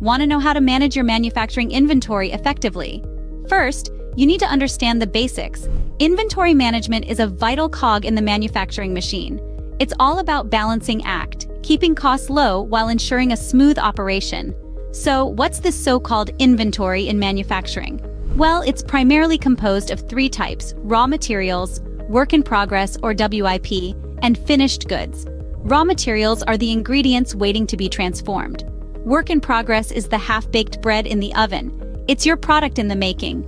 Want to know how to manage your manufacturing inventory effectively? First, you need to understand the basics. Inventory management is a vital cog in the manufacturing machine. It's all about balancing act, keeping costs low while ensuring a smooth operation. So, what's this so-called inventory in manufacturing? Well, it's primarily composed of three types: raw materials, work in progress or WIP, and finished goods. Raw materials are the ingredients waiting to be transformed. Work in progress is the half-baked bread in the oven. It's your product in the making.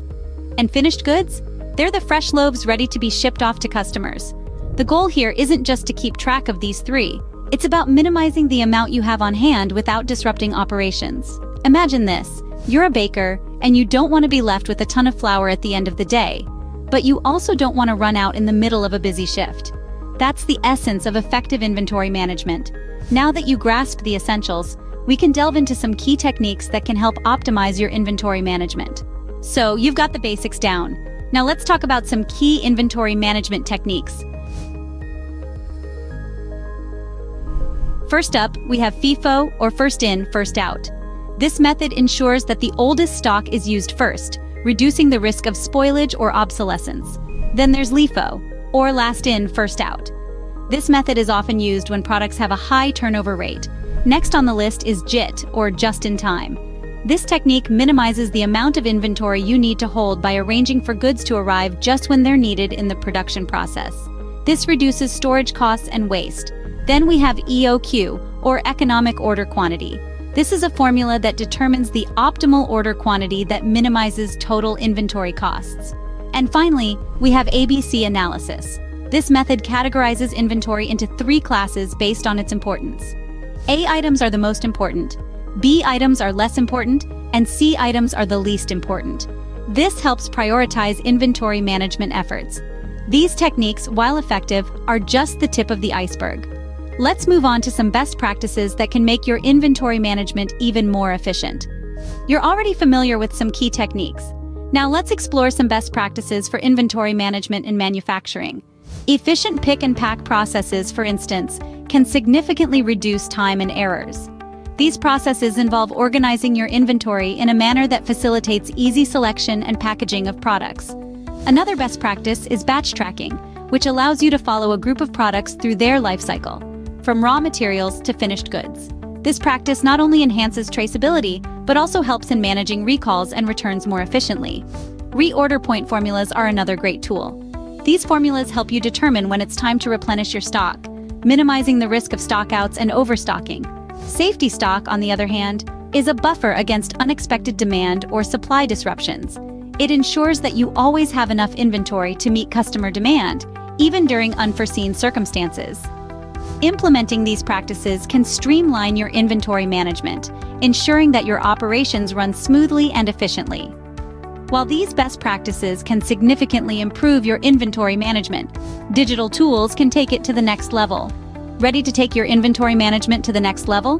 And finished goods? They're the fresh loaves ready to be shipped off to customers. The goal here isn't just to keep track of these three. It's about minimizing the amount you have on hand without disrupting operations. Imagine this: you're a baker, and you don't want to be left with a ton of flour at the end of the day. But you also don't want to run out in the middle of a busy shift. That's the essence of effective inventory management. Now that you grasp the essentials, we can delve into some key techniques that can help optimize your inventory management. So, you've got the basics down. Now let's talk about some key inventory management techniques. First up, we have FIFO, or first in, first out. This method ensures that the oldest stock is used first, reducing the risk of spoilage or obsolescence. Then there's LIFO, or last in, first out. This method is often used when products have a high turnover rate. Next on the list is JIT, or just in time. This technique minimizes the amount of inventory you need to hold by arranging for goods to arrive just when they're needed in the production process. This reduces storage costs and waste. Then we have EOQ, or economic order quantity. This is a formula that determines the optimal order quantity that minimizes total inventory costs. And finally, we have ABC analysis. This method categorizes inventory into three classes based on its importance. A items are the most important, B items are less important, and C items are the least important. This helps prioritize inventory management efforts. These techniques, while effective, are just the tip of the iceberg. Let's move on to some best practices that can make your inventory management even more efficient. You're already familiar with some key techniques. Now let's explore some best practices for inventory management in manufacturing. Efficient pick and pack processes, for instance, can significantly reduce time and errors. These processes involve organizing your inventory in a manner that facilitates easy selection and packaging of products. Another best practice is batch tracking, which allows you to follow a group of products through their life cycle, from raw materials to finished goods. This practice not only enhances traceability, but also helps in managing recalls and returns more efficiently. Reorder point formulas are another great tool. These formulas help you determine when it's time to replenish your stock, minimizing the risk of stockouts and overstocking. Safety stock, on the other hand, is a buffer against unexpected demand or supply disruptions. It ensures that you always have enough inventory to meet customer demand, even during unforeseen circumstances. Implementing these practices can streamline your inventory management, ensuring that your operations run smoothly and efficiently. While these best practices can significantly improve your inventory management, digital tools can take it to the next level. Ready to take your inventory management to the next level?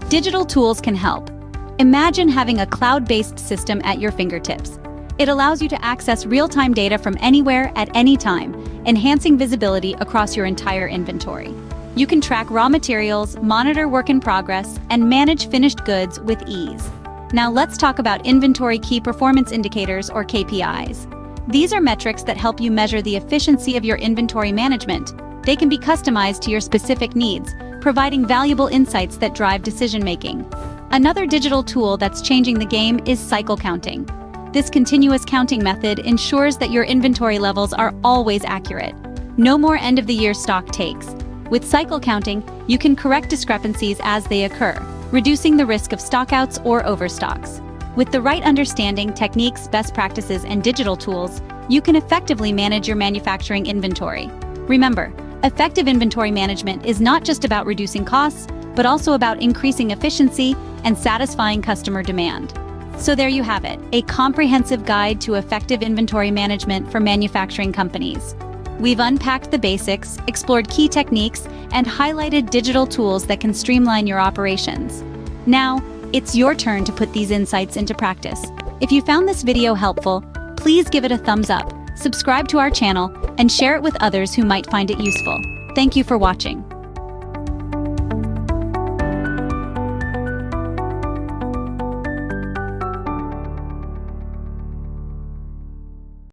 Digital tools can help. Imagine having a cloud-based system at your fingertips. It allows you to access real-time data from anywhere at any time, enhancing visibility across your entire inventory. You can track raw materials, monitor work in progress, and manage finished goods with ease. Now let's talk about inventory key performance indicators, or KPIs. These are metrics that help you measure the efficiency of your inventory management. They can be customized to your specific needs, providing valuable insights that drive decision-making. Another digital tool that's changing the game is cycle counting. This continuous counting method ensures that your inventory levels are always accurate. No more end-of-the-year stock takes. With cycle counting, you can correct discrepancies as they occur, reducing the risk of stockouts or overstocks. With the right understanding, techniques, best practices, and digital tools, you can effectively manage your manufacturing inventory. Remember, effective inventory management is not just about reducing costs, but also about increasing efficiency and satisfying customer demand. So there you have it, a comprehensive guide to effective inventory management for manufacturing companies. We've unpacked the basics, explored key techniques, and highlighted digital tools that can streamline your operations. Now, it's your turn to put these insights into practice. If you found this video helpful, please give it a thumbs up, subscribe to our channel, and share it with others who might find it useful. Thank you for watching.